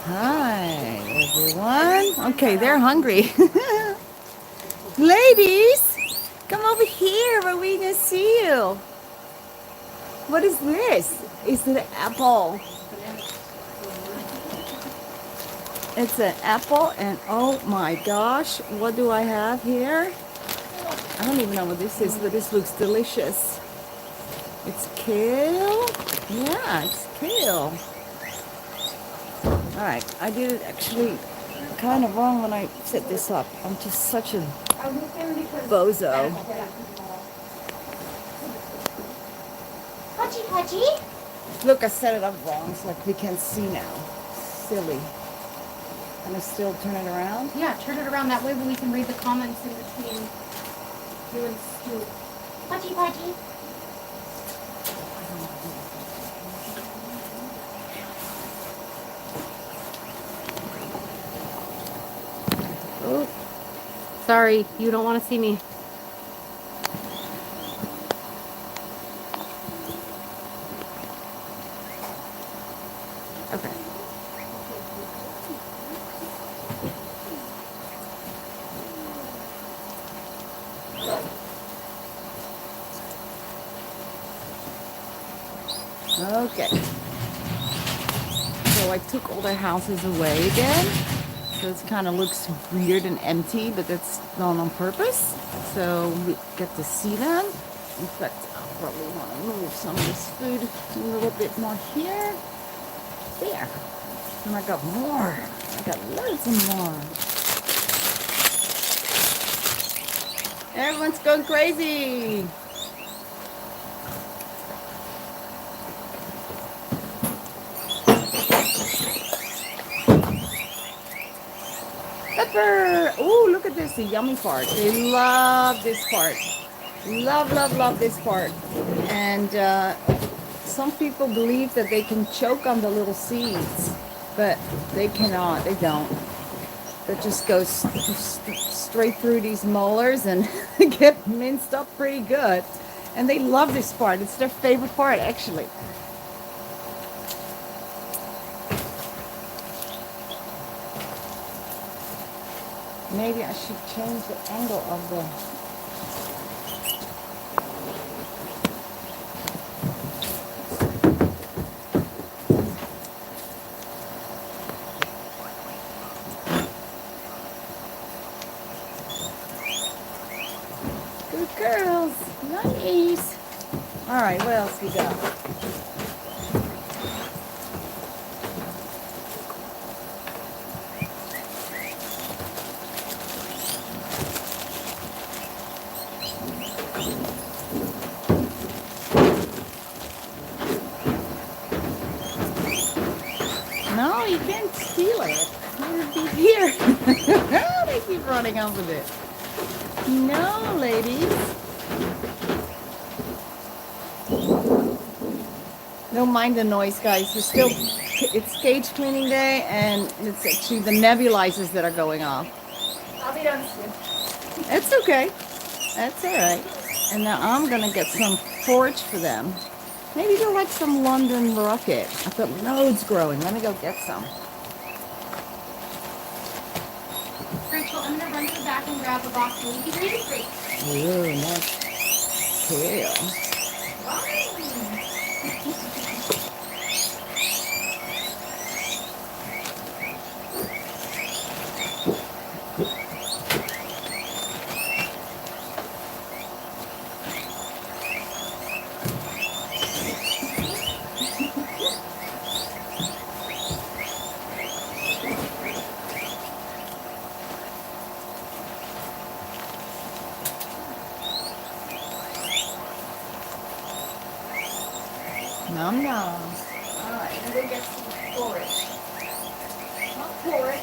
Hi, everyone. Okay, they're hungry. Ladies, come over here where we can see you. What is this? Is it an apple? It's an apple, and oh my gosh, what do I have here? I don't even know what this is, but this looks delicious. It's kale. Yeah, it's kale. All right, I did it actually kind of wrong when I set this up. I'm just such a bozo. Hachi hachi. Look, I set it up wrong. It's like we can't see now. Silly. And I still turn it around? Yeah, turn it around. That way we can read the comments in between you and Stu. Hachi hachi. Oh, sorry. You don't want to see me. Okay. Okay. So I took all their houses away again. So it kind of looks weird and empty, but that's done on purpose. So we get to see them. In fact, I'll probably want to move some of this food a little bit more here. There. And I got more. I got loads of more. Everyone's going crazy. Pepper. Oh, look at this, the yummy part. They love this part. Love, love, love this part. And some people believe that they can choke on the little seeds, but they cannot. They don't. That just goes straight through these molars and get minced up pretty good. And they love this part. It's their favorite part, actually. Maybe I should change the angle of the... Good girls. Nice. All right, what else we got? No, you can't steal it. It'll be here. They keep running off with it. No, ladies. Don't mind the noise, guys. It's cage cleaning day, and it's actually the nebulizers that are going off. I'll be done soon. It's okay. That's all right. And now I'm gonna get some forage for them. Maybe they'll like some London rocket. I've got loads growing. Let me go get some. Rachel, I'm gonna run to the back and grab a box of leafy greens for you. Ooh, nice kale. Nom nom. All right, let me get some forage. Not forage.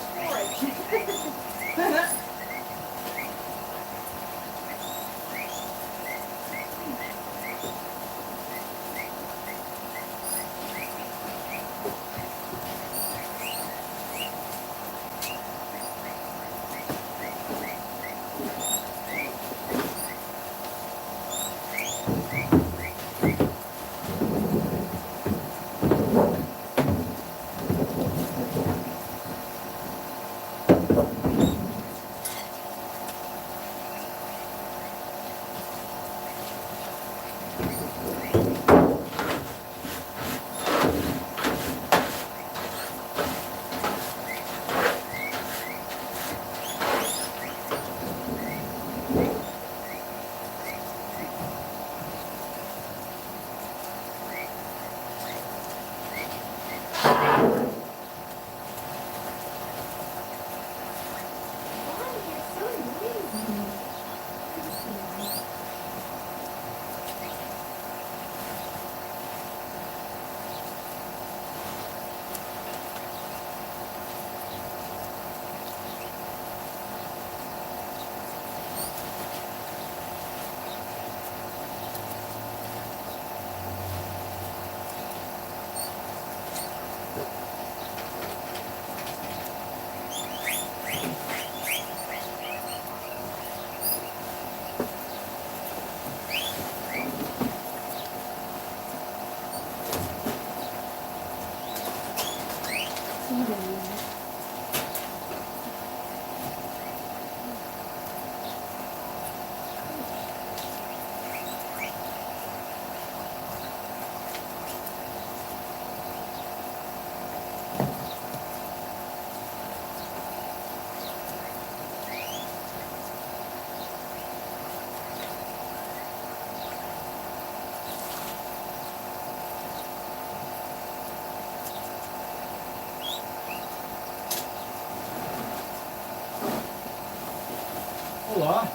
Hola.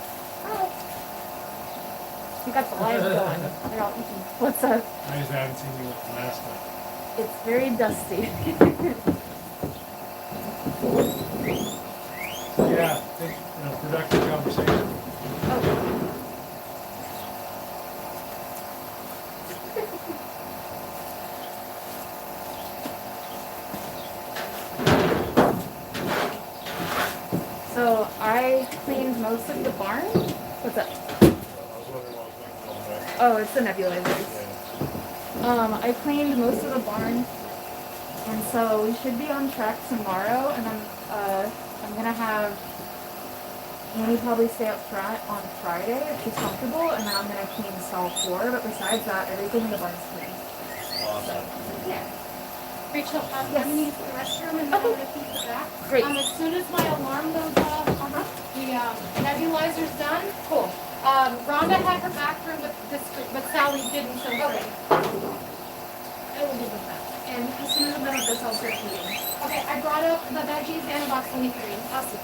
You got the live going. What's up? I just haven't seen you with the mask on. It's very dusty. Yeah, think, productive conversation. Oh. So I cleaned most of the barn. What's up? I was wondering what was going on there. Oh, it's the nebulizers. Yeah. I cleaned most of the barn, and so we should be on track tomorrow. And I'm gonna have Annie probably stay up front on Friday if she's comfortable, and then I'm gonna clean the stall floor. But besides that, everything in the barn's clean. Awesome. Yeah. Rachel, Yes. I'm gonna use the restroom and then I'm gonna keep the back. Great. As soon as my alarm goes off, the nebulizer's done. Cool. Rhonda had her bathroom, but Sally didn't. So Okay. I will give them back. And as soon as I'm done with this, I'll start cleaning. Okay, I brought up the veggies and a box of leaf greens. Awesome.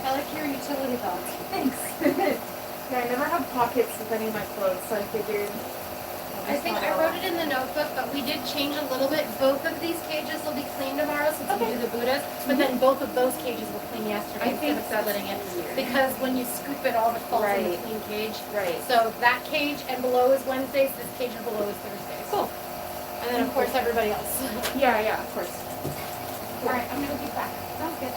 I like your utility belt. Thanks. Yeah, I never have pockets with any of my clothes, so I figured. I think I wrote it in the notebook, but we did change a little bit. Both of these cages will be cleaned tomorrow since we do the Buddhas, but then both of those cages were cleaned yesterday I think instead of splitting it. weird. Because when you scoop it, all the falls in the Right. clean cage. Right. So that cage and below is Wednesdays, this cage and below is Thursdays. Cool. And then of course everybody else. Yeah, yeah, of course. All right, I'm gonna get back. Sounds good.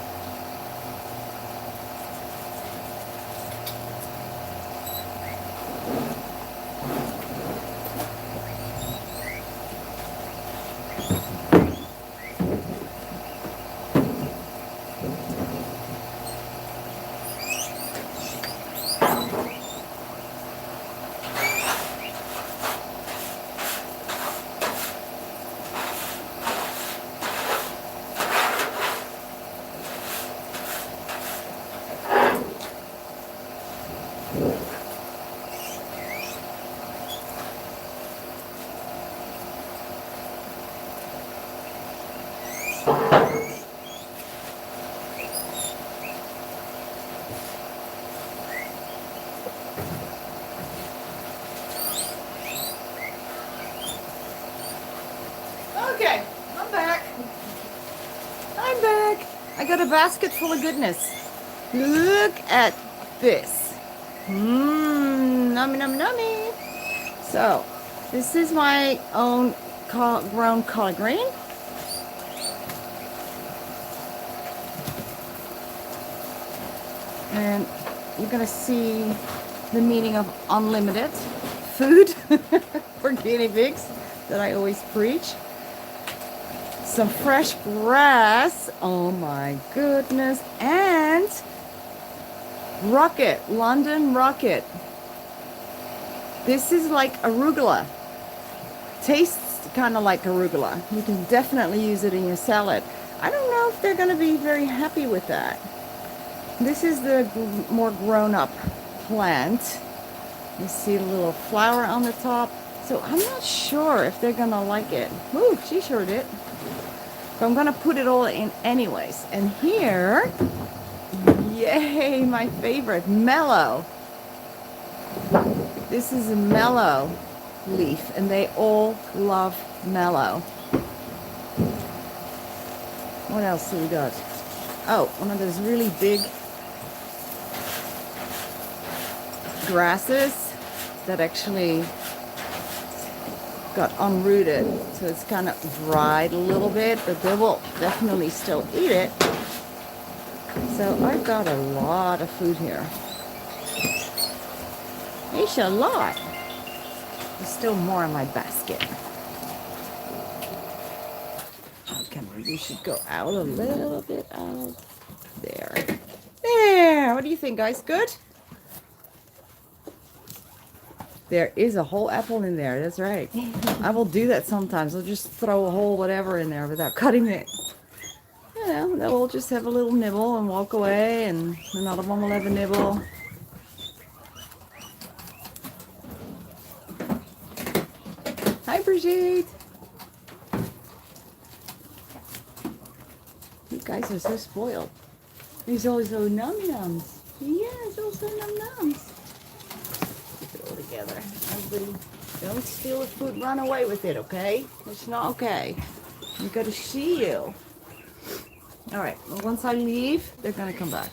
I got a basket full of goodness. Look at this. Nummy, nummy, nummy. So, this is my own grown collard green. And you're gonna see the meaning of unlimited food for guinea pigs that I always preach. Some fresh grass, oh my goodness, and rocket, London rocket. This is like arugula. Tastes kind of like arugula. You can definitely use it in your salad. I don't know if they're gonna be very happy with that. This is the more grown-up plant. You see the little flower on the top. So I'm not sure if they're gonna like it. Ooh, she sure did. So I'm gonna put it all in anyways. And here, yay, my favorite, mellow. This is a mellow leaf, and they all love mellow. What else do we got? Oh, one of those really big grasses that actually got unrooted, so it's kind of dried a little bit, but they will definitely still eat it. So I've got a lot of food here. It's a lot. There's still more in my basket. Okay, maybe you should go out a little bit out there. There. What do you think, guys? Good? There is a whole apple in there. That's right. I will do that sometimes. I'll just throw a whole whatever in there without cutting it. You know, they'll just have a little nibble and walk away, and another one will have a nibble. Hi, Brigitte. You guys are so spoiled. There's also num-nums. Yes, also num-nums. Keep it all together. Everybody, don't steal the food. Run away with it, okay? It's not okay. You gotta see you. All right. Well, once I leave, they're gonna come back.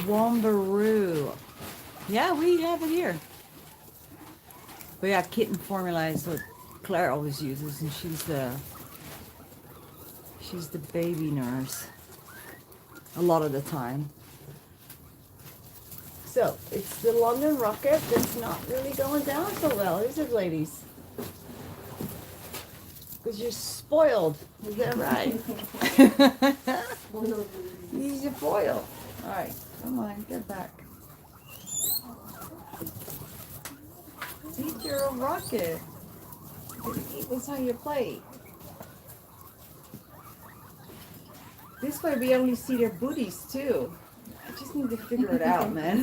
Wombaroo. Yeah, we have it here. But yeah, kitten formula is what Claire always uses, and she's the baby nurse a lot of the time. So it's the London Rocket that's not really going down so well, is it, ladies? Because you're spoiled, is that right? You're spoiled. All right, come on, get back. Eat your own rocket. Eat what's on your plate. This way we only see their booties too. I just need to figure it out, man.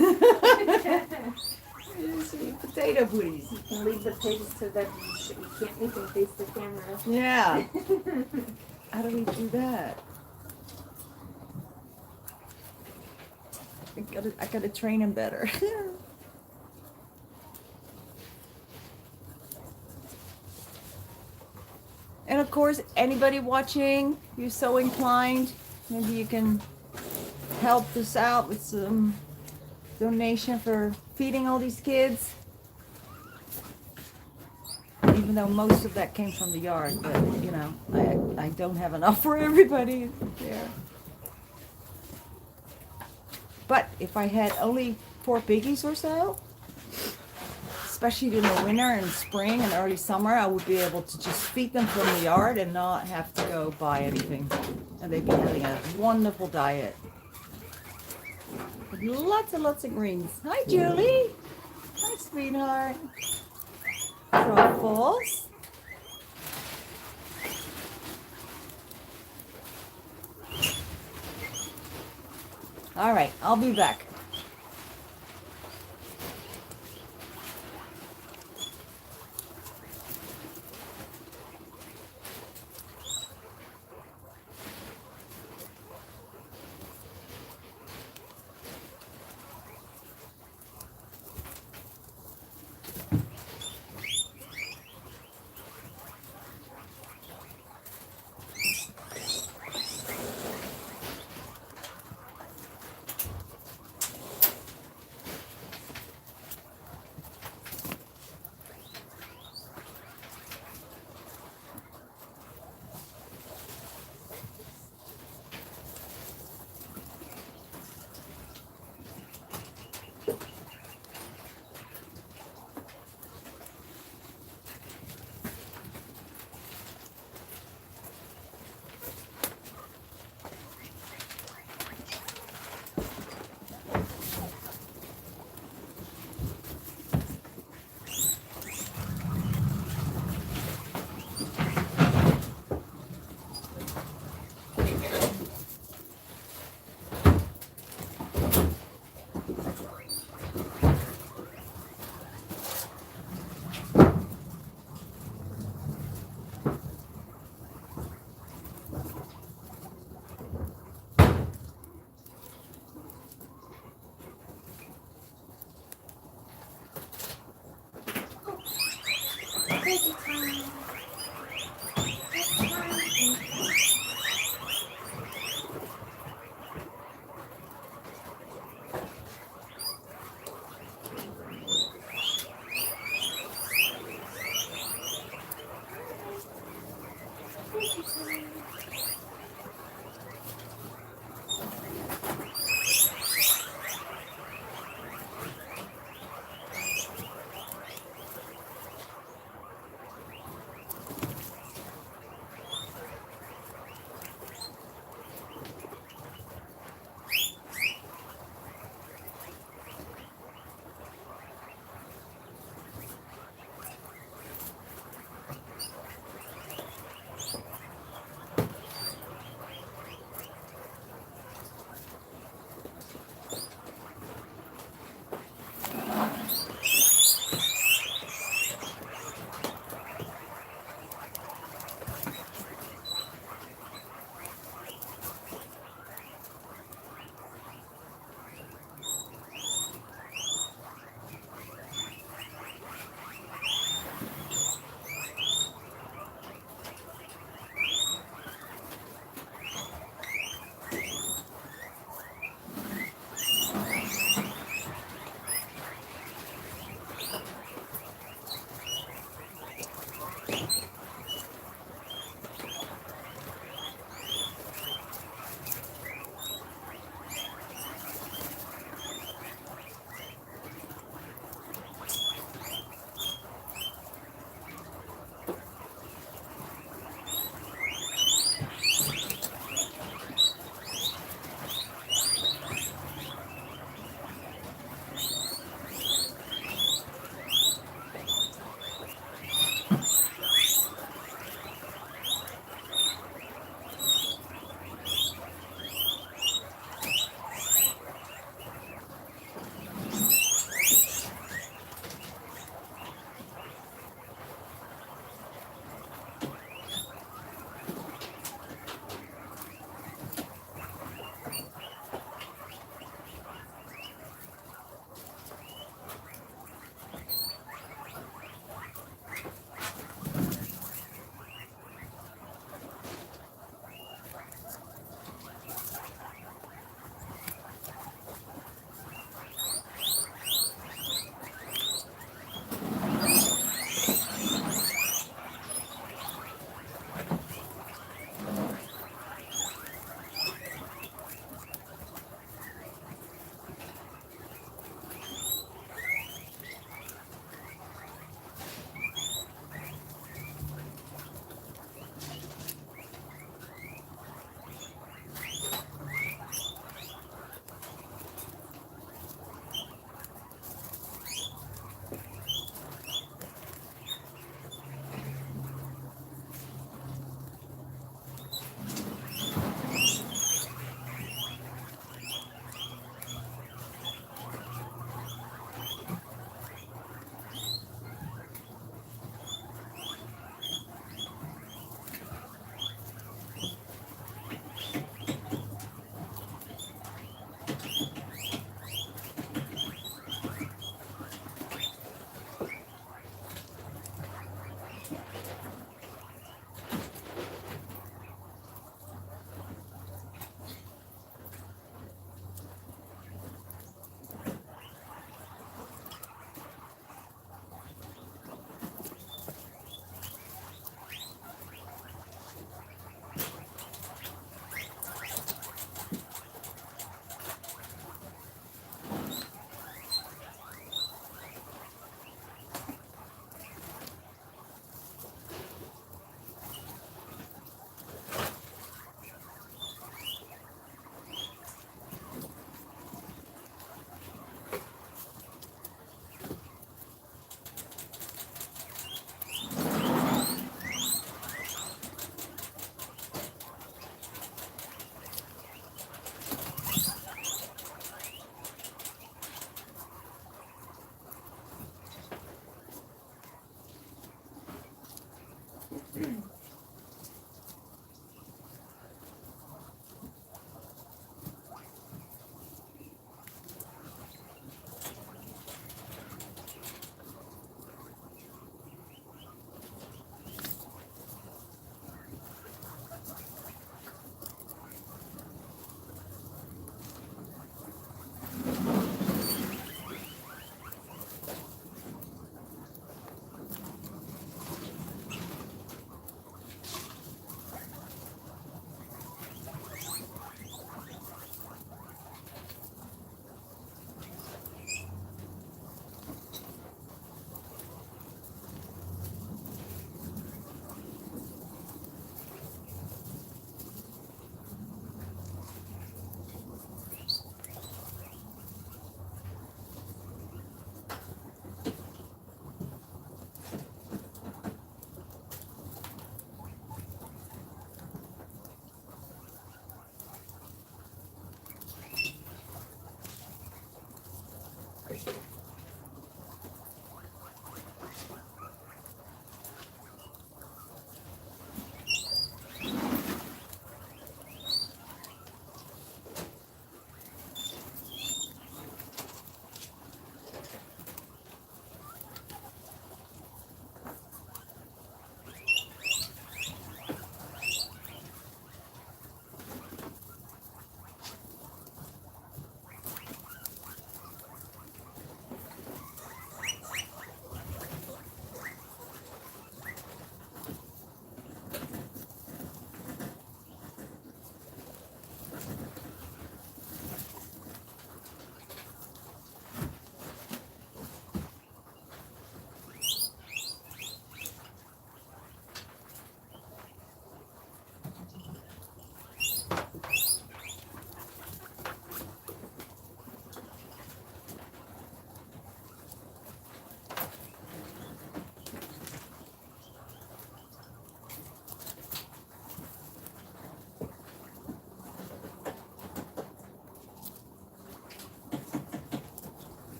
You see potato booties. You can leave the pigs so that you can't make them face the camera. Yeah. How do we do that? I gotta train him better. And of course, anybody watching, you're so inclined, maybe you can help us out with some donation for feeding all these kids. Even though most of that came from the yard, but you know, I don't have enough for everybody there. But if I had only 4 piggies or so, especially in the winter and spring and early summer, I would be able to just feed them from the yard and not have to go buy anything. And they'd be having a wonderful diet. With lots and lots of greens. Hi, Julie. Hi, sweetheart. Truffles. All right, I'll be back.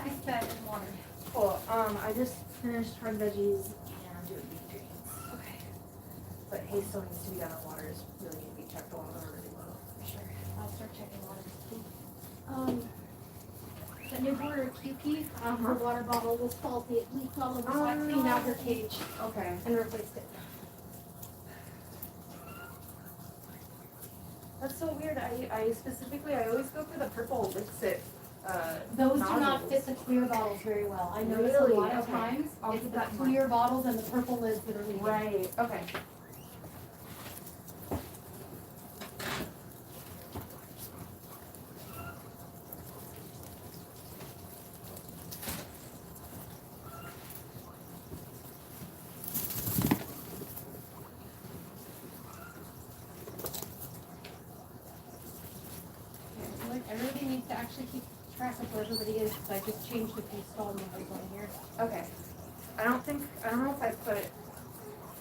Ice bag and water. Cool. I just finished hard veggies and doing beef greens. Okay. But hay still needs to be done, and water is really need to be checked. The water are really low. For sure. I'll start checking water. The new border QP, her water bottle was faulty. It leaked all over, so I cleaned out her cage Okay. and replaced it. That's so weird. I specifically, I always go for the purple Lixit. Those do not nozzles. fit the clear bottles very well. I notice Really? a lot of Okay. times I'll it's keep the that in mind. clear bottles and the purple lids that are leaking. Right. Okay. Like, everybody needs to actually keep track of where everybody is, because I just changed a few stall numbers on here. Okay. I don't know if I put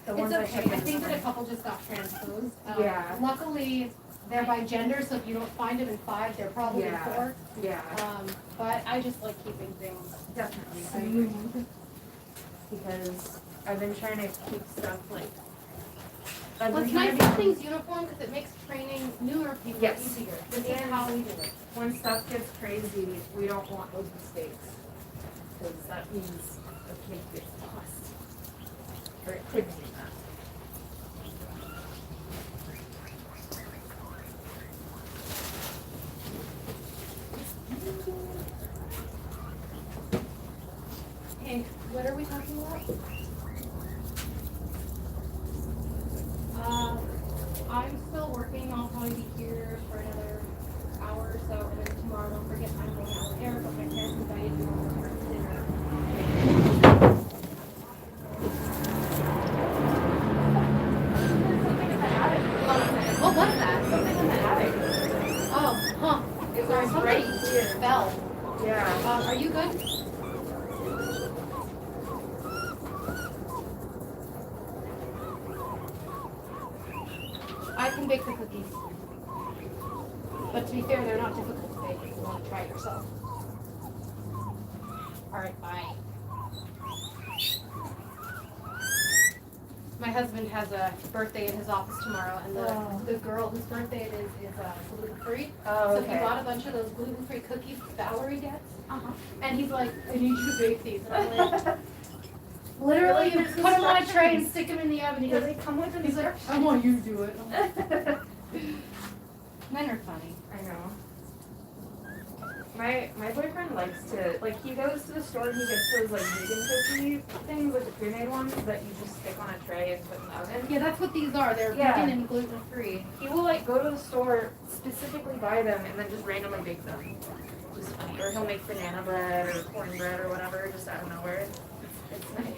the It's ones I okay, put I in think the- that a couple just got transposed. Yeah. Luckily, they're by gender, so if you don't find them in 5, they're probably in Yeah. 4. Yeah, But I just like keeping things definitely. smooth. Because I've been trying to keep stuff like. Well, it's nice to have things uniform, because it makes training newer people Yes. easier. This is And- how we do it. When stuff gets crazy, we don't want those mistakes. Because that means a kid gets lost. Or it could mean that. Hey, what are we talking about? I'm still working. I'll probably be here for another hour or so, and then tomorrow, don't forget, I'm going out with Eric, but my parents invited me over for dinner. What was that? Something in the attic. Oh, huh. It Sorry, was somebody right here. fell. Yeah. Are you good? I can bake the cookies. But to be fair, they're not difficult to bake if you want to try it yourself. Alright, bye. My husband has a birthday in his office tomorrow, and the girl whose birthday it is gluten-free. Oh, So he okay. bought a bunch of those gluten-free cookies Valerie gets. Uh-huh. And he's like, I need you to bake these. And I'm like, literally, you put them on a tray and stick them in the oven. He Does goes, it come with he's like, instructions? I want you to do it. I'm like, men are funny. I know. My boyfriend likes to, like, he goes to the store and he gets those, like, vegan cookie things, like the pre-made ones that you just stick on a tray and put in the oven. Yeah, that's what these are. They're Yeah. vegan and gluten-free. He will, like, go to the store, specifically buy them, and then just randomly bake them. Just funny. Or he'll make banana bread or cornbread or whatever, just out of nowhere. It's nice.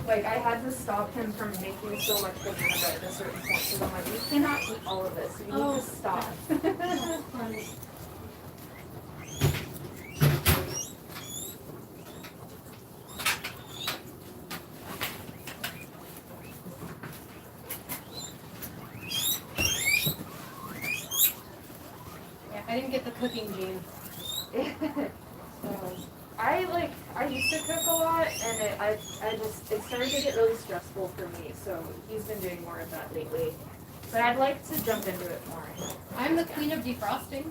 Like, I had to stop him from making so much banana bread at a certain point, because I'm like, you cannot eat all of this, you need to stop. That's funny. Yeah, I didn't get the cooking gene. So. I used to cook a lot, and it started to get really stressful for me, so he's been doing more of that lately. But I'd like to jump into it more. I'm the queen of defrosting.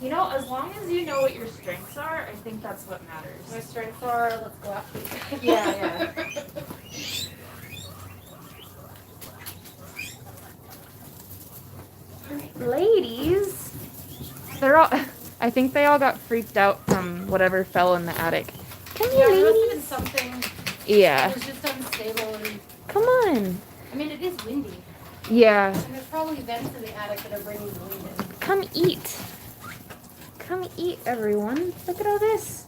You know, as long as you know what your strengths are, I think that's what My matters. strengths are, let's go out. Yeah. Ladies, I think they all got freaked out from whatever fell in the attic. Come Yeah, here, there must have been ladies. something Yeah. that was just unstable, and Come on. I mean, it is windy. Yeah. And there's probably vents in the attic that are bringing the wind in. Come eat. Come eat, everyone. Look at all this.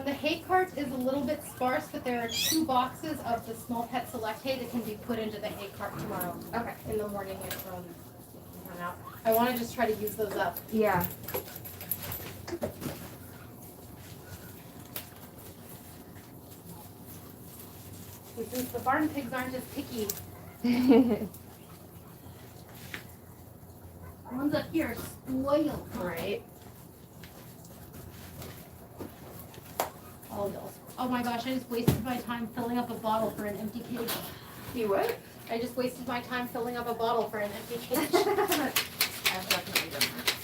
The hay cart is a little bit sparse, but there are 2 boxes of the small pet select hay that can be put into the hay cart tomorrow. Okay. In the morning if one out. I want to just try to use those up. Yeah. Since the barn pigs aren't as picky, the ones up here are spoiled. Right. Oh, no. Oh my gosh, I just wasted my time filling up a bottle for an empty cage. You what? I just wasted my time filling up a bottle for an empty cage. I've definitely done that.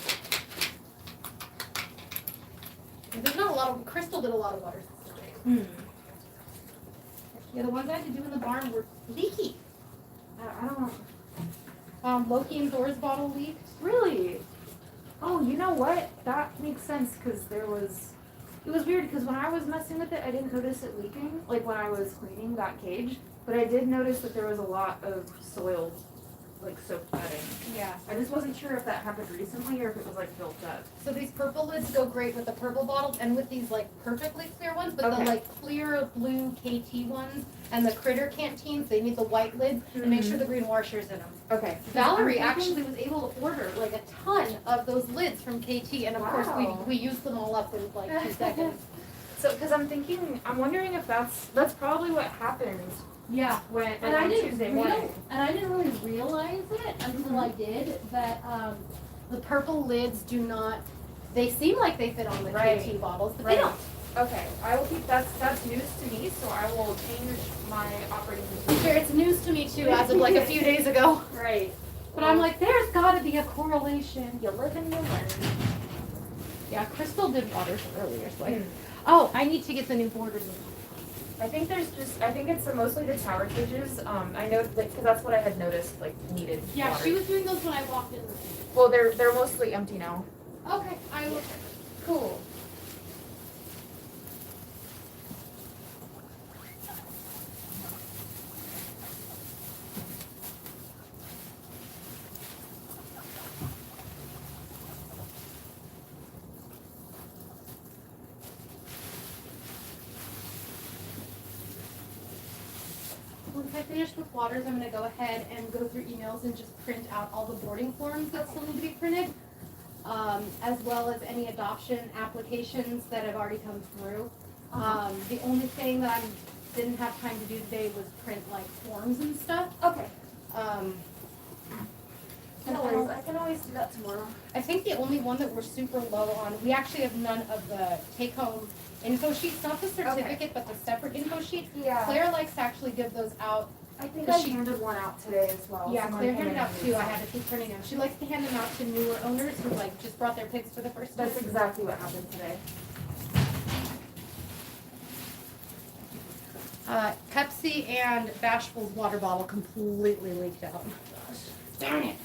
There's not a lot of, Crystal did a lot of water systems. Yeah, the ones I had to do in the barn were leaky. I don't. Loki and Thor's bottle leaked. Really? Oh, you know what? That makes sense because it was weird because when I was messing with it, I didn't notice it leaking, like when I was cleaning that cage, but I did notice that there was a lot of soiled, like soaked bedding. Yeah. I just wasn't sure if that happened recently or if it was like built up. So these purple lids go great with the purple bottles and with these like perfectly clear ones, but the Okay. like clear blue KT ones and the critter canteens, they need the white lids and make sure the green washer's in them. Okay. Valerie actually was able to order like a ton of those lids from KT, and of course Wow. we used them all up in like 2 seconds. So, because I'm wondering if that's probably what happened Yeah. when And I on didn't Tuesday real- morning. And I didn't really realize it until I did that the purple lids do not. They seem like they fit on the Right. KT bottles, but Right. they don't. Okay, I will keep that's news to me, so I will change my operating Sure, procedure. it's news to me too, as of like a few days ago. Right. But I'm like, there's got to be a correlation. You live and you learn. Yeah, Crystal did waters earlier, so oh, I need to get the new borders. I think it's mostly the tower cages. I know, like, because that's what I had noticed, like, needed Yeah, water. she was doing those when I walked in. Well, they're mostly empty now. Okay, I will. Cool. Once I finish with waters, I'm going to go ahead and go through emails and just print out all the boarding forms that still need to be printed, as well as any adoption applications that have already come through. The only thing that I didn't have time to do today was print like forms and stuff. Okay. And I can always do that tomorrow. I think the only one that we're super low on, we actually have none of the take-home info sheets, not the certificate, but the separate info sheets. Yeah. Claire likes to actually give those out. I think Does I she- handed one out today as well. Yeah, Someone Claire came handed in out and two. used I some. had to keep printing them. She likes to hand them out to newer owners who like just brought their pigs for the first time. That's exactly what happened today. Pepsi and Bashful's water bottle completely leaked out. Darn it.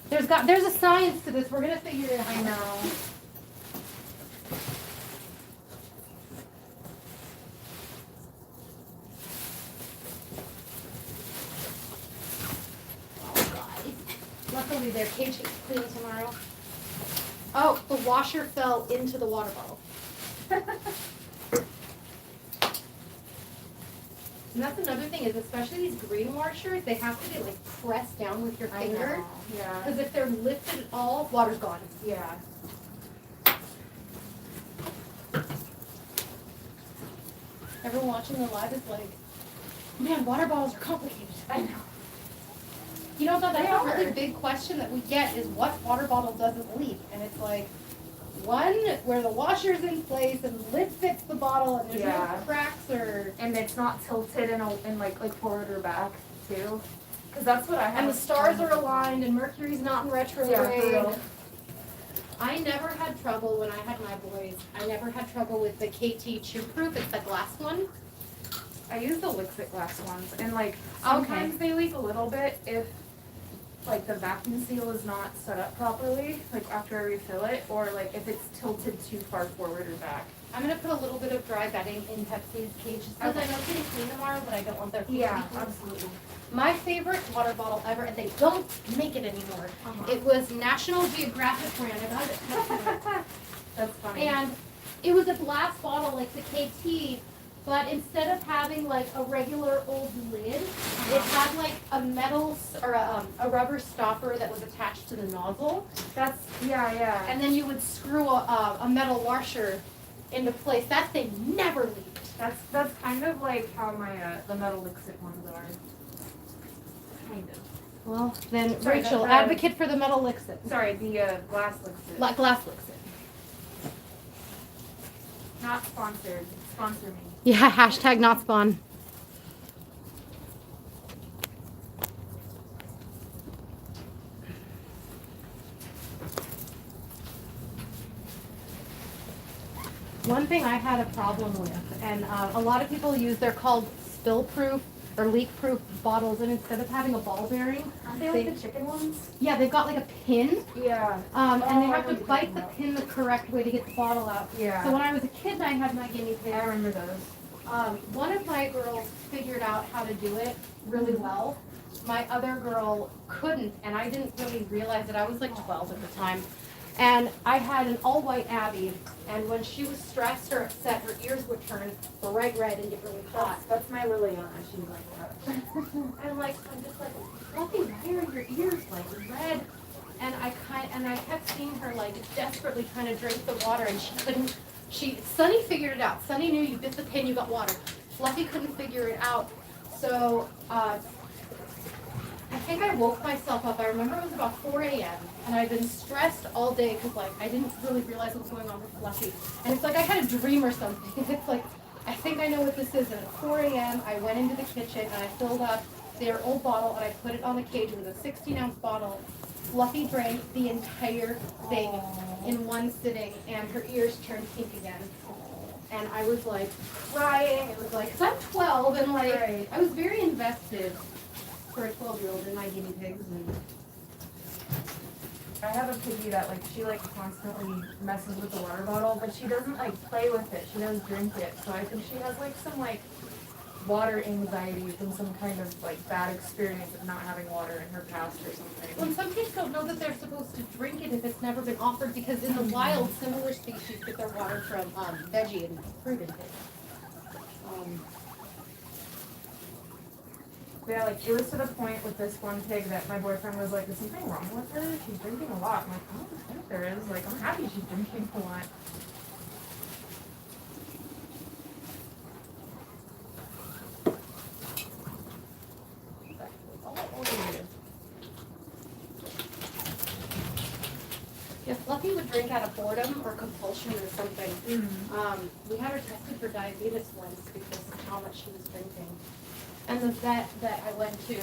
There's a science to this. We're gonna figure it out. I know. Luckily, their cage gets cleaned tomorrow. Oh, the washer fell into the water bottle. And that's another thing is, especially these green washers, they have to be like pressed down with your I finger. know. Yeah. Because if they're lifted at all, water's gone. Yeah. Everyone watching the live is like, man, water bottles are complicated. I know. You know, that's They a really are. big question that we get is what water bottle doesn't leak? And it's like, one where the washer's in place and the lid fits the bottle and there's Yeah. no cracks or... And it's not tilted in like forward or back too. Because that's what I have. And the stars are aligned and Mercury's not in retrograde. Yeah, for real. I never had trouble when I had my boys. I never had trouble with the KT Chew Proof. It's the glass one. I use the Lixit glass ones, and like sometimes they leak a little bit if like the vacuum seal is not set up properly, like after I refill it, or like if it's tilted too far forward or back. I'm gonna put a little bit of dry bedding in Pepsi's cage because I know it's getting clean tomorrow, but I don't want their food to be clean. absolutely. My favorite water bottle ever, and they don't make it anymore. It was National Geographic brand. I got it at Pepsi. That's funny. And it was a glass bottle like the KT, but instead of having like a regular old lid, it had like a metal or a rubber stopper that was attached to the nozzle, That's, yeah. and then you would screw a metal washer into place. That thing never leaked. That's kind of like how my, the metal Lixit ones are. Kind of. Well, then Sorry, Rachel, that's, advocate for the metal Lixit. Sorry, the, glass Lixit. Like glass Lixit. Not sponsored. Sponsor me. Yeah, hashtag not spawn. One thing I had a problem with, and a lot of people use, they're called spill-proof or leak-proof bottles, and instead of having a ball bearing, Aren't they like the chicken ones? yeah, they've got like a pin, Yeah. and they Oh, I have know to what you're bite talking the about. pin the correct way to get the bottle out. Yeah. So when I was a kid and I had my guinea pig, I remember those. one of my girls figured out how to do it really well. My other girl couldn't, and I didn't really realize it. I was like 12 at the time. And I had an all-white Abby, and when she was stressed or upset, her ears would turn bright red and get really hot. That's my Liliana. She's like that. I'm just like, Fluffy, why are your ears like red? And I kept seeing her like desperately trying to drink the water, and she couldn't. Sunny figured it out. Sunny knew you bit the pin, you got water. Fluffy couldn't figure it out. So I think I woke myself up. I remember it was about 4 a.m. and I'd been stressed all day because like I didn't really realize what was going on with Fluffy. And it's like I had a dream or something. It's like I think I know what this is. And at 4 a.m. I went into the kitchen and I filled up their old bottle and I put it on the cage. It was a 16-ounce bottle. Fluffy drank the entire thing in one sitting, and her ears turned pink again. And I was like crying. It was like, cause I'm 12 and like Right. I was very invested for a 12-year-old in my guinea pigs. And I have a piggy that like she like constantly messes with the water bottle, but she doesn't like play with it. She does drink it. So I think she has like some like water anxiety from some kind of like bad experience of not having water in her past or something. well, some kids don't know that they're supposed to drink it if it's never been offered, because in the wild, similar species get their water from veggie and fruit and things. Yeah, like it was to the point with this one pig that my boyfriend was like, "Is something wrong with her? She's drinking a lot." I'm like, "I don't think there is. Like, I'm happy she's drinking a lot." If Fluffy would drink out of boredom or compulsion or something, we had her tested for diabetes once because of how much she was drinking. And the vet that I went to,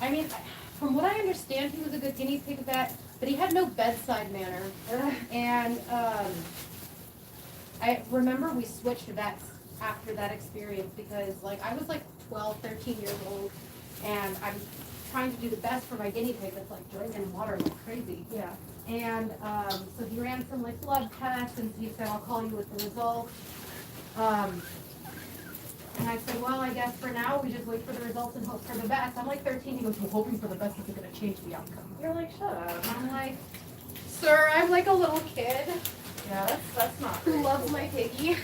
I mean, from what I understand, he was a good guinea pig vet, but he had no bedside manner. And I remember we switched vets after that experience because, like, I was like 12, 13 years old, and I'm trying to do the best for my guinea pig that's like drinking water like crazy. Yeah. And so he ran some like blood tests, and he said, "I'll call you with the results." And I said, "Well, I guess for now we just wait for the results and hope for the best." I'm like 13. He goes, "Well, hoping for the best isn't going to change the outcome." You're like, "Shut up." I'm like, "Sir, I'm like a little kid Yeah, that's not. who loves my piggy."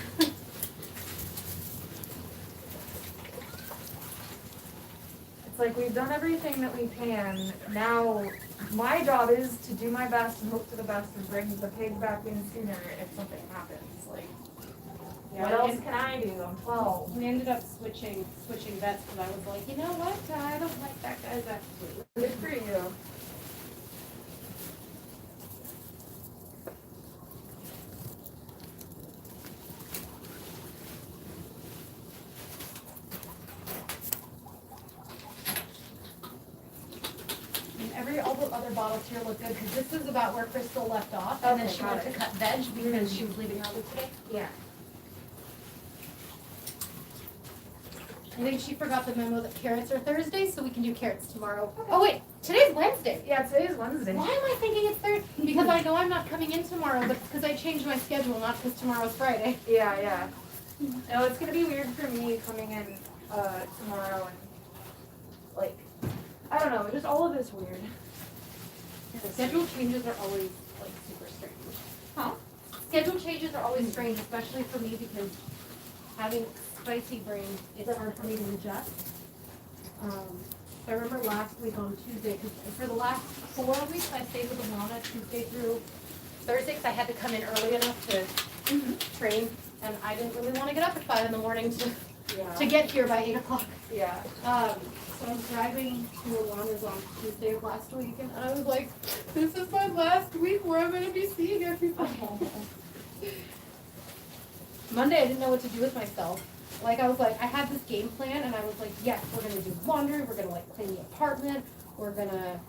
It's like we've done everything that we can. Now, my job is to do my best and hope for the best and bring the pig back in sooner if something happens. Like, what else can I do? I'm 12. We ended up switching vets because I was like, you know what? I don't like that guy's attitude. Good for you. And all the other bottles here look good because this is about where Crystal left off, and then Okay, she got went to it. cut veg because she was leaving early today. Yeah. I think she forgot the memo that carrots are Thursday, so we can do carrots tomorrow. Oh wait, today's Wednesday. Yeah, today's Wednesday. Why am I thinking it's Thursday? Because I know I'm not coming in tomorrow, but because I changed my schedule, not because tomorrow's Friday. Yeah. No, it's gonna be weird for me coming in tomorrow and like I don't know, just all of it's weird. The schedule changes are always like super strange. Huh? Schedule changes are always strange, especially for me because having spicy brain, it's hard for me to adjust. I remember last week on Tuesday, because for the last 4 weeks, I stayed with Alana Tuesday through Thursday, because I had to come in early enough to train, and I didn't really want to get up at 5 in the morning to get here by 8 o'clock. Yeah. So I was driving to Alana's on Tuesday of last week, and I was like, this is my last week where I'm going to be seeing everybody. Monday, I didn't know what to do with myself. Like, I was like, I had this game plan, and I was like, yes, we're going to do laundry, we're going to, like, clean the apartment, we're going to,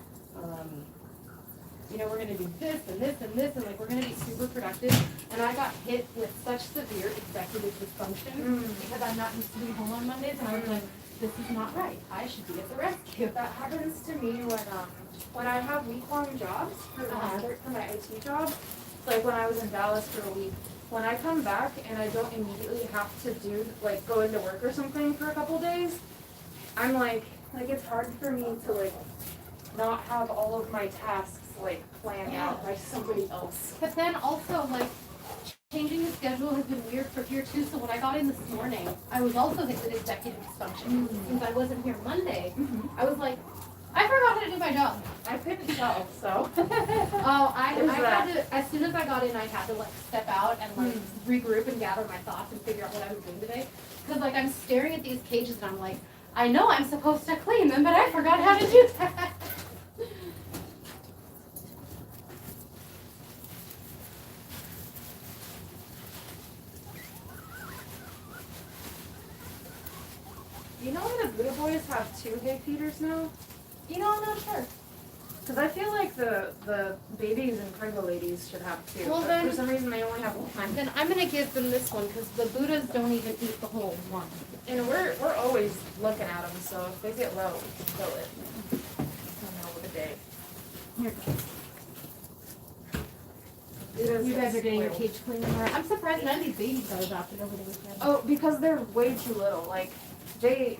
we're going to do this and this and this, and, like, we're going to be super productive. And I got hit with such severe executive dysfunction because I'm not used to being home on Mondays, and I was like, this is not right. I should be at the rescue. That happens to me when I have week-long jobs for my IT job. Like when I was in Dallas for a week. When I come back and I don't immediately have to go into work or something for a couple days, I'm like it's hard for me to like not have all of my tasks like planned out by somebody else. But then also, like, changing the schedule has been weird for here too. So when I got in this morning, I was also hit with executive dysfunction. Since I wasn't here Monday, I was like, I forgot how to do my job. I couldn't tell, so. I had to, as soon as I got in, I had to like step out and like regroup and gather my thoughts and figure out what I was doing today. Because like I'm staring at these cages and I'm like, I know I'm supposed to clean them, but I forgot how to do that. You know why the Buddha Boys have 2 hay feeders now? I'm not sure. Because I feel like the babies and Pringle ladies should have 2. Well, but then- for some reason they only have 1. Then I'm gonna give them this one because the Buddhas don't even eat the whole one. And we're always looking at them, so if they get low, we can fill it in the middle of the day. Here. Buddhas You guys get are getting your spoiled. cage cleaned tomorrow. I'm surprised none of these babies got adopted over the weekend. Oh, because they're way too little. Like they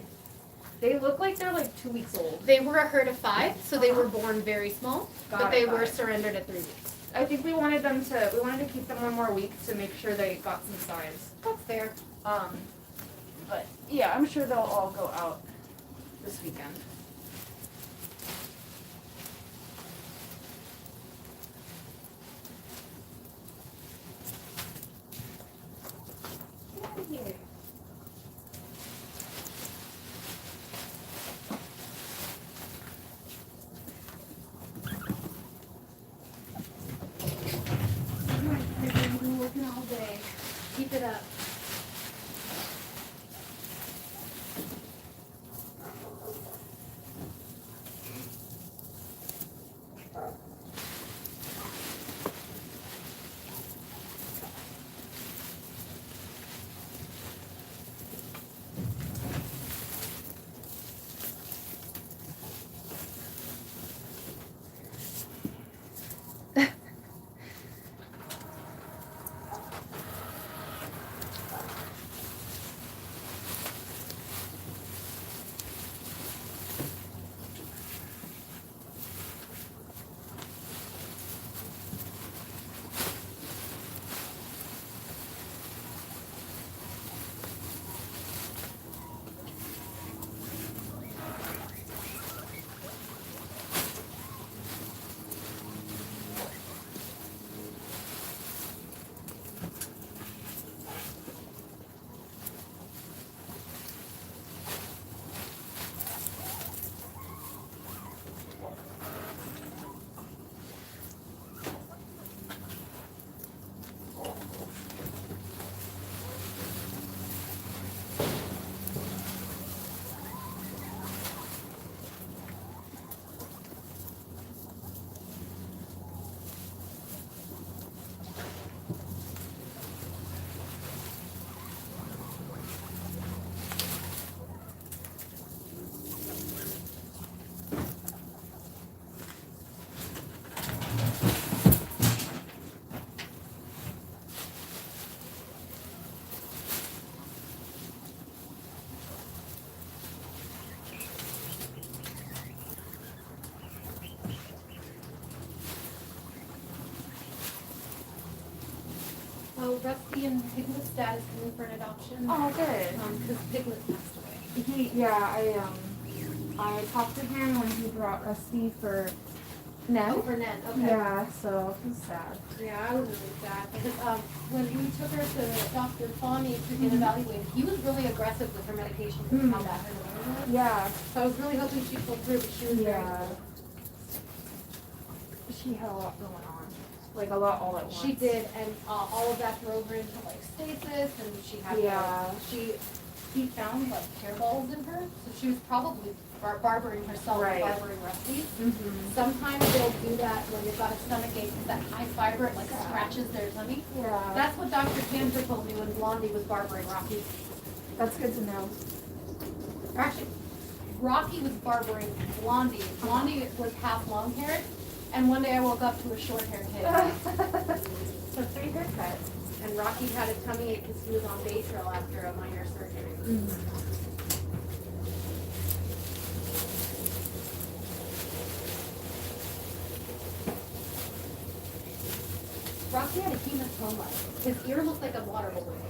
look like they're like 2 weeks old. They were a herd of 5, so they were born very small, but they were Got it. surrendered at 3 weeks. I think we wanted to keep them 1 more week to make sure they got some size. That's fair. But yeah, I'm sure they'll all go out this weekend. I've been working all day. Keep it up. So Rusty and Piglet's dad is coming for an adoption. Oh, good. Because Piglet passed away. I I talked to him when he brought Rusty for Ned. Oh, for Ned, okay. Yeah, so it was sad. Yeah, I was really sad because when we took her to Dr. Fawny to get Mhm. evaluated, he was really aggressive with her medication because of how bad her liver was. Yeah. So I was really hoping she'd pull through, but she was very Yeah. cool. She had a lot going on. Like a lot all at once. She did, and all of that drove her into like stasis, and she had he found like hairballs in her, so she was probably barbering herself, Right. barbering Rusty. Mm-hmm. Sometimes they'll do that when they've got a stomach ache because that high fiber it like scratches their tummy. Yeah. That's what Dr. Cantor told me when Blondie was barbering Rocky. That's good to know. Or actually, Rocky was barbering Blondie. Blondie was half long haired, and one day I woke up to a short haired kid. So pretty good cut. And Rocky had a tummy ache because he was on Baytril after a minor surgery. Mm-hmm. Rocky had a hematoma. His ear looked like a water balloon.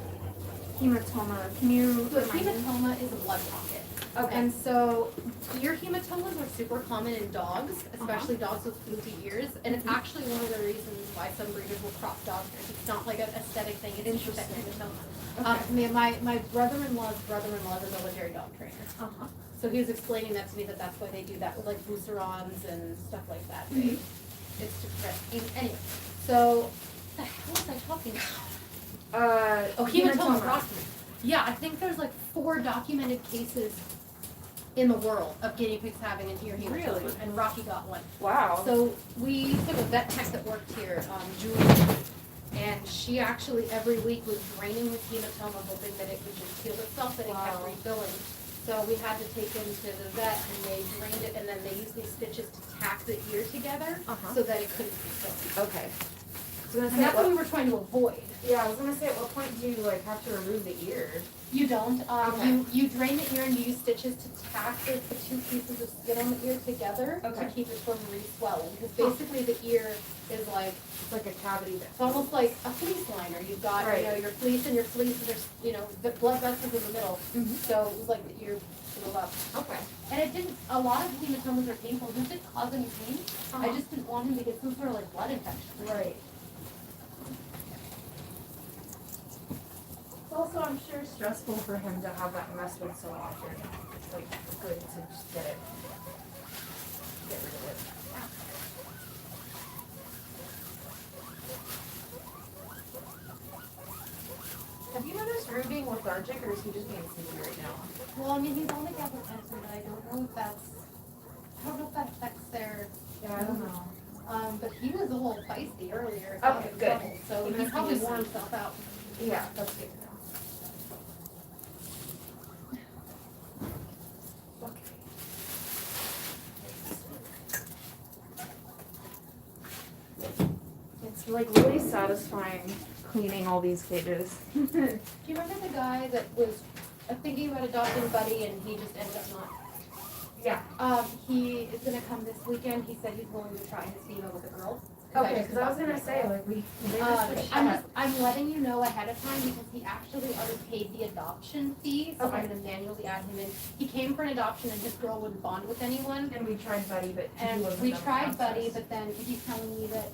Hematoma. Can you So a remind me? hematoma is a blood pocket. Okay. And so ear hematomas are super common in dogs, especially dogs with fluky ears. And it's actually one of the reasons why some breeders will crop dog ears. It's not like an aesthetic thing, it's just a hematoma. My brother-in-law's brother-in-law is a military dog trainer. Uh-huh. So he was explaining that to me, that that's why they do that with like Boucerons and stuff like that. Mhm. It's to prevent. Anyway, so what the hell was I talking about? Oh, hematoma. Rocky. Yeah, I think there's like 4 documented cases in the world of guinea pigs having an ear hematoma, Really? and Rocky got one. Wow. So we took a vet tech that worked here, Julie, and she actually every week was draining his hematoma, hoping that it would just heal itself, and it kept Wow. refilling. So we had to take him to the vet, and they drained it, and then they used these stitches to tack the ear together Uh-huh. so that it couldn't refill. Okay. I was gonna And say, that's what we were trying to avoid. yeah, I was gonna say, at what point do you like have to remove the ear? You don't. Okay. You drain the ear and you use stitches to tack the 2 pieces of skin on the ear together Okay. to keep it from re-swelling. Because basically the ear is like, It's like a cavity it's almost like a fleece liner. You've got, Right. your fleece, and your fleece, and there's, the blood vessels in the middle. Mhm. So it was like the ear blew up. Okay. And it didn't, a lot of hematomas are painful. It didn't cause any pain. I Uh-huh. just didn't want him to get some sort of like blood infection. Right. It's also, I'm sure, stressful for him to have that messed with so often. It's like good to just get rid of it. Have you noticed Rue being lethargic, or is he just being sleepy right now? Well, I mean, he's only gabapentin, but I don't know if that affects their. Yeah, I don't know. But he was a little feisty earlier. Okay, good. Trouble, so Even he if he probably just- wore himself out. Yeah, that's good to know. Okay. It's like really satisfying cleaning all these cages. Do you remember the guy that was thinking about adopting Buddy and he just ended up not? Yeah. He is gonna come this weekend. He said he's willing to try his female with a girl. Okay, because I was gonna say, like, I'm letting you know ahead of time because he actually already paid the adoption fee, so I'm Okay. gonna manually add him in. He came for an adoption and his girl wouldn't bond with anyone. And we tried Buddy, but he And wasn't we done the tried Buddy, process. but then he's telling me that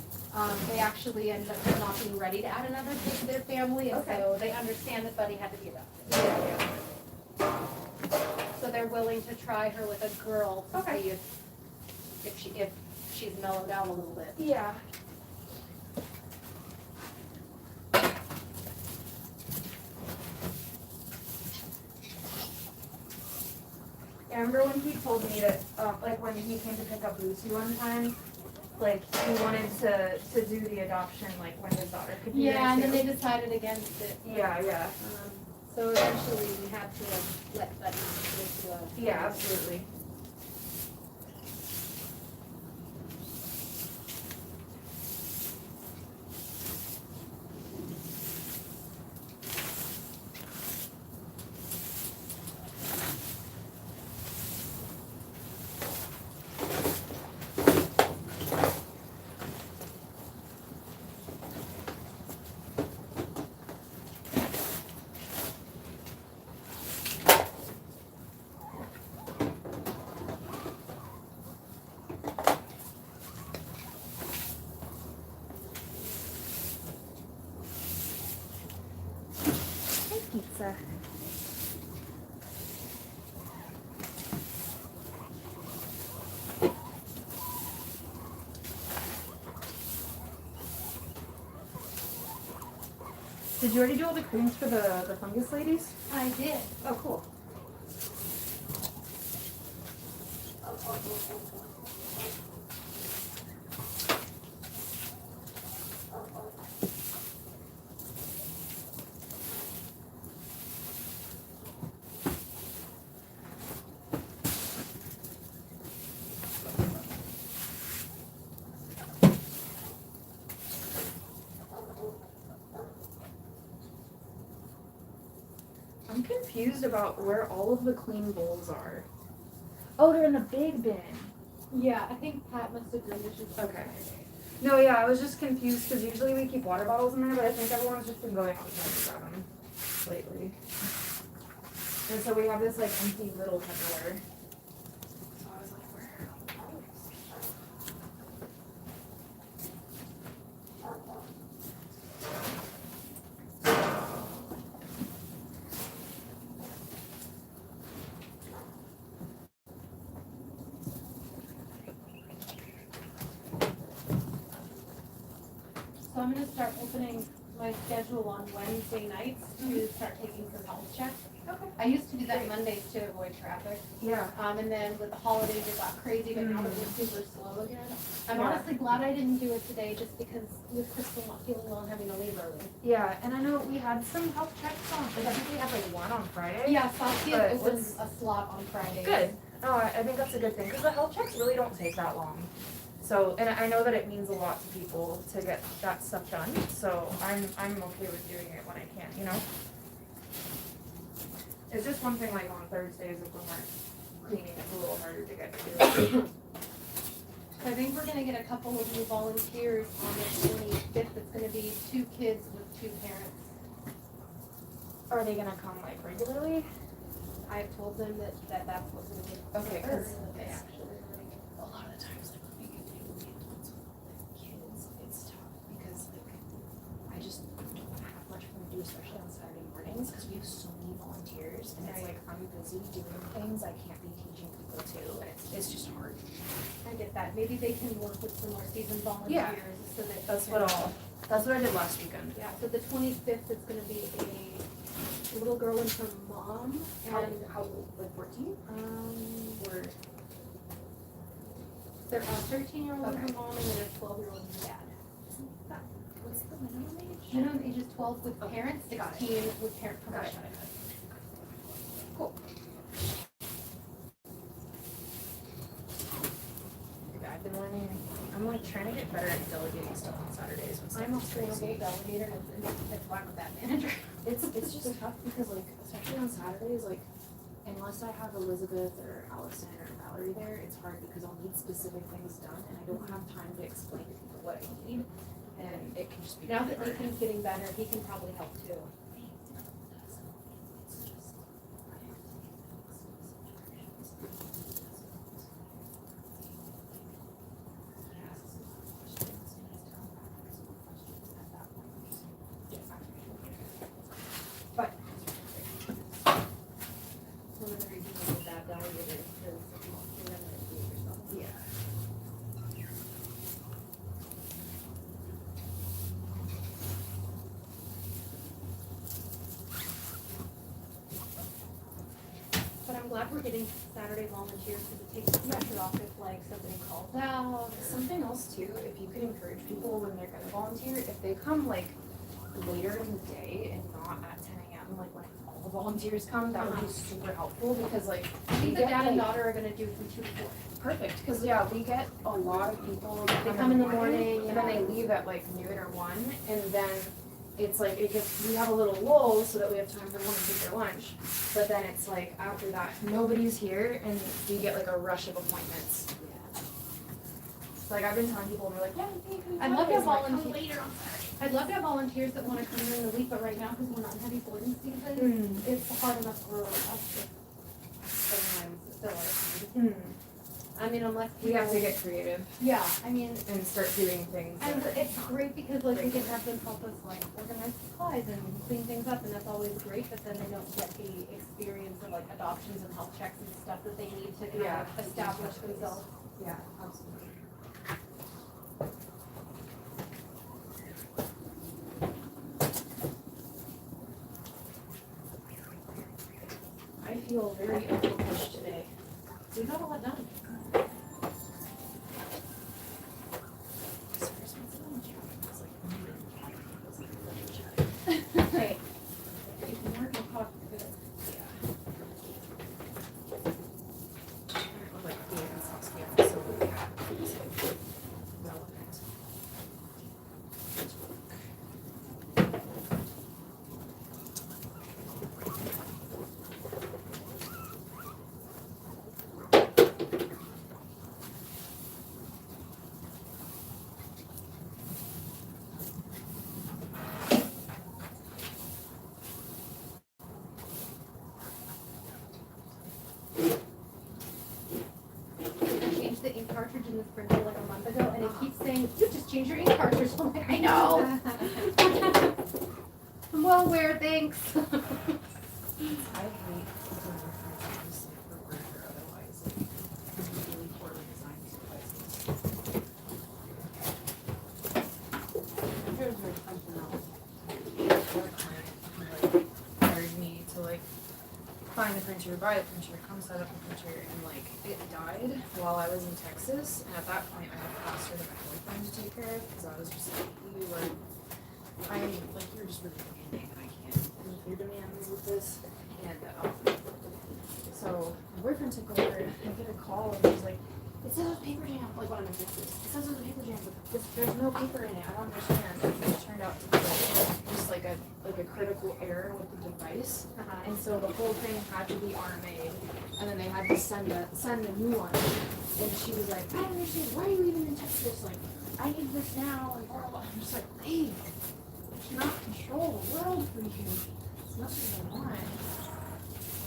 they actually ended up just not being ready to add another kid to their family, and Okay. so they understand that Buddy had to be adopted. Yeah, yeah. So they're willing to try her with a girl to Okay. see if she's mellowed out a little bit. Yeah. I remember when he told me that, like when he came to pick up Lucy one time, like he wanted to do the adoption like when his daughter could be there Yeah, and then too. they decided against it. Yeah, yeah. So eventually we had to let Buddy go to a. Yeah, absolutely. Did you already do all the creams for the fungus ladies? I did. Oh, cool. I'm confused about where all of the clean bowls are. Oh, they're in the big bin. Yeah, I think Pat must have done dishes. Okay. No, yeah, I was just confused because usually we keep water bottles in there, but I think everyone's just been going outside to grab them lately. And so we have this like empty little Tupperware. So I was like, where are all the bottles? So I'm gonna start opening my schedule on Wednesday nights to start taking some health checks. Okay. I used to do that Mondays to avoid traffic. Yeah. And then with the holidays it got crazy, but now that we're super slow again. I'm Yeah. honestly glad I didn't do it today just because with Crystal not feeling well and having to leave early. Yeah, and I know we had some health checks on, like I think we had like one on Friday. Yeah, Saskia But opened it's- a slot on Friday. Good. No, I think that's a good thing because the health checks really don't take that long. So, and I know that it means a lot to people to get that stuff done. So I'm okay with doing it when I can, you know. It's just one thing like on Thursdays if when we're cleaning, it's a little harder to get to. So I think we're gonna get a couple of new volunteers on the 25th. It's gonna be 2 kids with 2 parents. Are they gonna come like regularly? I've told them that's what's gonna be. Okay, 'cause they actually A lot of the times, like when we get adults with kids, it's tough because like I just don't have much for them to do, especially on Saturday mornings, because we have so many volunteers, and it's like I'm busy doing things I can't be teaching people too, and it's just hard. I get that. Maybe they can work with some more seasoned volunteers so that. That's what I did last weekend. Yeah, so the 25th is gonna be a little girl and her mom and, How old? Like 14? or they're a 13-year-old with her Okay. mom and then a 12-year-old with her dad. What's the minimum age? Minimum age is 12 with parents, got it. 16 with parent Got it. permission. Cool. Yeah, I've been learning. I'm like trying to get better at delegating stuff on Saturdays. When I'm a stuff is horrible crazy. delegator and that's why I'm a bad manager. It's just tough because like especially on Saturdays, like unless I have Elizabeth or Allison or Valerie there, it's hard because I'll need specific things done and I don't have time to explain to people what I need, and it can just be Now really that hard. Nathan's getting better, he can probably help too. But one of the reasons I'm a bad delegator is because you never do it yourself. Yeah. But I'm glad we're getting Saturday volunteers because it takes the pressure off if like somebody calls out. Something else too, if you could encourage people when they're gonna volunteer, if they come like later in the day and not at 10 a.m., like when all the volunteers come, that would be super helpful because like I think the get, dad and like- daughter are gonna do from 2 to 4. perfect, because yeah, we get a lot of people that They come in the morning, and then they leave at like noon or 1, and then it's like it gets, we have a little lull so that we have time for everyone to take their lunch, but then it's like after that nobody's here and we get like a rush of appointments. It's like I've been telling people and they're like, yeah, you can I'd love to come volunteer. later on Saturday. I'd love to have volunteers that wanna come during the week, but right now, because we're not in heavy boarding season, it's hard enough for us to sometimes fill it. I mean, unless We have to people- get creative Yeah, I mean, and start doing things. and that- it's great because like we can have them help us like organize supplies and clean things up and that's always great, but then they don't get the experience of like adoptions and health checks and stuff that they need to kind Yeah. of establish themselves. Yeah, absolutely. the ink cartridge in this printer like a month ago, and it keeps saying, "You just changed your ink cartridge." I'm like, I know. I'm well aware. Thanks. I hate when the printer is like for work or otherwise, like, really poorly designed devices. Printers are something else. Our client, like, hired me to like find a printer, buy a printer, come set up a printer, and like it died while I was in Texas, and at that point I had passed her to my boyfriend to take care of because I was just like, you were just really demanding, and I can't meet your demands with this, and so my boyfriend took over, and I get a call, and he's like, it says it's paper jam, like when I'm in Texas, it says it's a paper jam, but there's no paper in it, I don't understand, and it turned out to be like, just like a critical error with the device. And so the whole thing had to be RMA'd, and then they had to send a new one. And she was like, I don't understand, why are you even in Texas? Like, I need this now, and blah, blah, blah. I'm just like, babe, I cannot control the world for you as much as I want.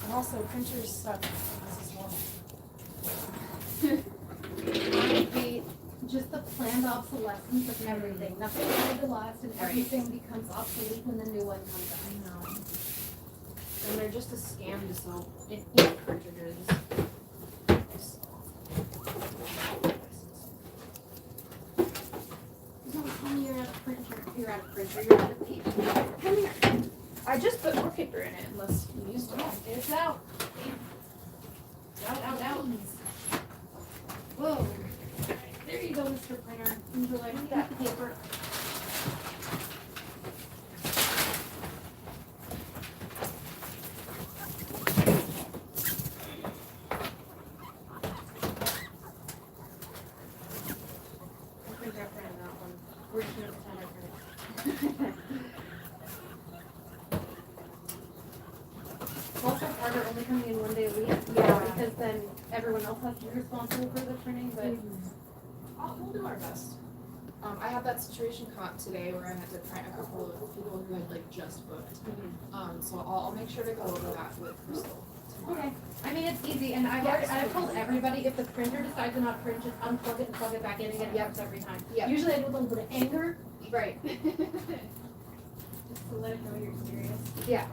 And also, printers suck as well. Just the planned obsolescence of everything. Nothing is going to last, and everything becomes obsolete when the new one comes out. I know. And they're just a scam to sell ink cartridges. No, tell me you're out of printer. You're out of printer. You're out of paper. Come here. I just put more paper in it unless you used it all. It's out. Out, out, out. Whoa. There you go, Mr. Printer. Enjoy that paper. I think I printed that one. We're just gonna pretend I printed it. Also, harder only coming in one day a week. Yeah. Because then everyone else has to be responsible for the printing, but We'll do our best. I had that situation caught today where I had to print a couple of people who had like just booked. So I'll make sure to go over that with Crystal tomorrow. okay. I mean, it's easy, and I've told everybody, if the printer decides to not print, just unplug it and plug it back in again. Yep, every time. Yep. Usually I do a little bit of anger. Right. Just to let it know you're serious. Yeah.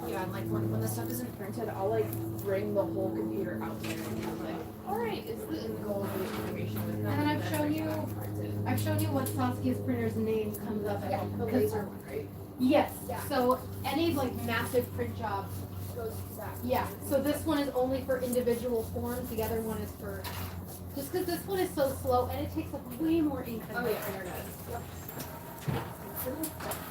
Yeah, and like when the stuff isn't printed, I'll like bring the whole computer out there and I'm like, alright, it's the and go over the information with them. And then I've shown you- print it. I've shown you what Saskia's printer's name comes up as. Yeah, the laser one, right? Yes. Yeah. So any like massive print job Goes to that. Yeah, so this one is only for individual forms, the other one is for, just because this one is so slow and it takes up way more ink than Oh my yeah, printer there it does. is. Yep. Okay.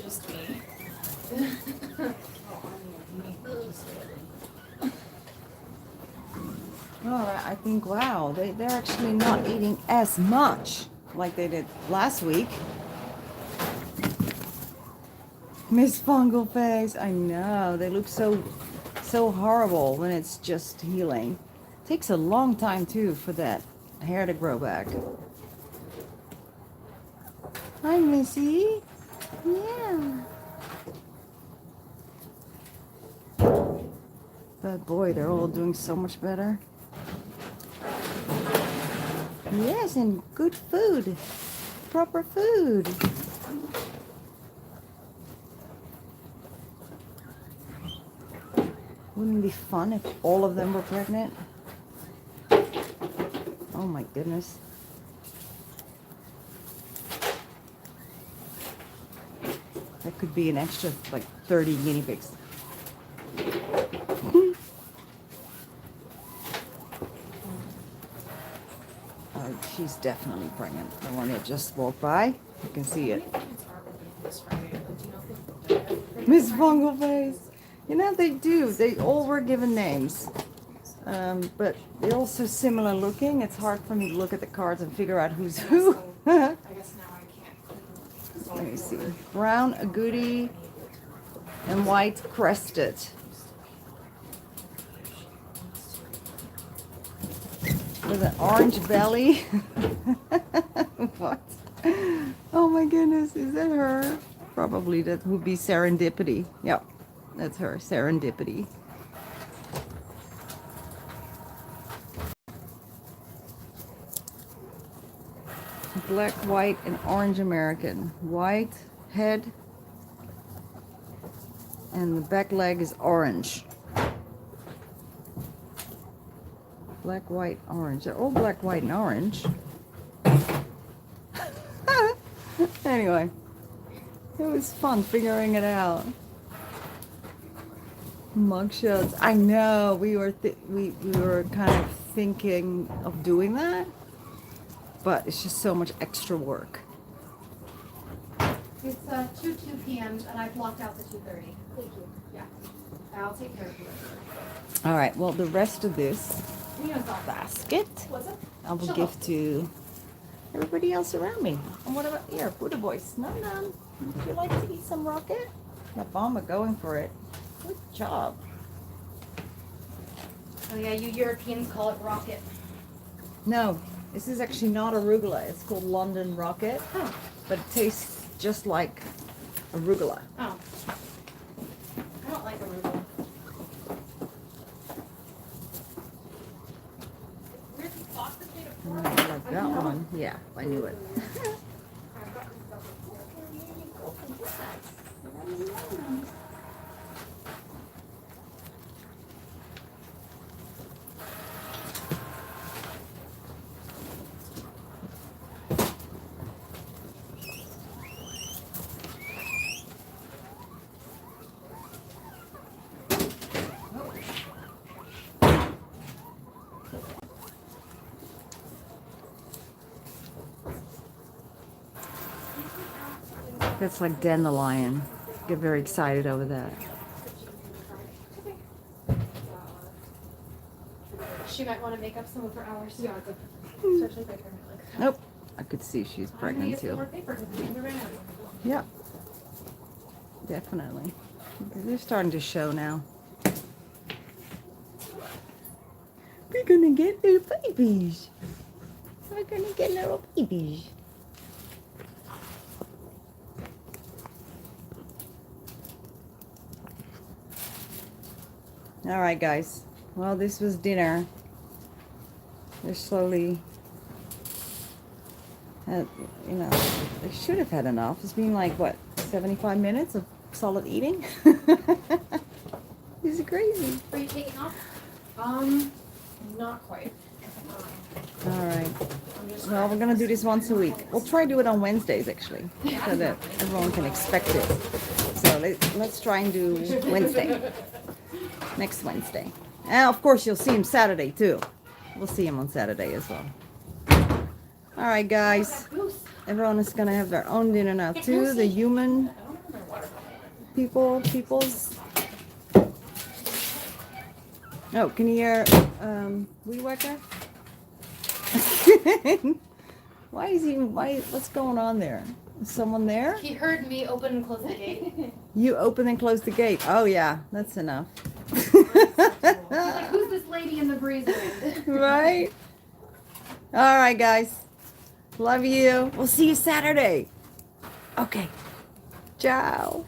Just me. Oh, I think, wow, they're actually not eating as much like they did last week. Miss Fungal Face, I know, they look so horrible when it's just healing. Takes a long time too for that hair to grow back. Hi, Missy. Yeah. But boy, they're all doing so much better. Yes, and good food. Proper food. Wouldn't it be fun if all of them were pregnant? Oh my goodness. That could be an extra like 30 guinea pigs. Oh, she's definitely pregnant. The one that just walked by, you can see it. Miss Fungal Face. You know, they do. They all were given names. But they're all so similar looking. It's hard for me to look at the cards and figure out who's who. I guess now I can't. Let me see. Brown agouti and white crested. With an orange belly. What? Oh my goodness, is that her? Probably that would be Serendipity. Yep, that's her, Serendipity. Black, white, and orange American. White head, and the back leg is orange. Black, white, orange. They're all black, white, and orange. Anyway, it was fun figuring it out. Mugshots. I know we were we were kind of thinking of doing that, but it's just so much extra work. It's 2 p.m. and I blocked out the 2:30. Thank you. Yeah. I'll take care of you. All right. Well, the rest of this Leo's off. basket What's up? I will give to everybody else around me. And what about here, Buddha Boys? No, would you like to eat some rocket? The bomber going for it. Good job. Oh yeah, you Europeans call it rocket. No, this is actually not arugula. It's called London rocket, Oh. but it tastes just like arugula. Oh. I don't like arugula. Where's the boxes made of Mm, pork? I like that one. Yeah, I knew it. That's like dandelion. Get very excited over that. She might want to make up some of her hours. Yeah, especially if I turn it like. Nope. I could see she's I'm gonna pregnant get some too. more paper because things are running out. Yep. Definitely. They're starting to show now. We're gonna get little babies. We're gonna get little babies. All right, guys. Well, this was dinner. They're slowly, you know, they should have had enough. It's been like, what, 75 minutes of solid eating? This is crazy. Are you taking off? Not quite. All right. I'm just. Well, we're going to do this once a week. We'll try to do it on Wednesdays, actually, so that everyone can expect it. So let's try and do Wednesday. Next Wednesday. And, of course, you'll see him Saturday, too. We'll see him on Saturday as well. All right, guys. Everyone is going to have their own dinner now, too. The human peoples. Oh, can you hear Weed Whacker? What's going on there? Is someone there? He heard me open and close the gate. You open and close the gate. Oh, yeah, that's enough. He's like, who's this lady in the breeze wind? Right? All right, guys. Love you. We'll see you Saturday. Okay. Ciao.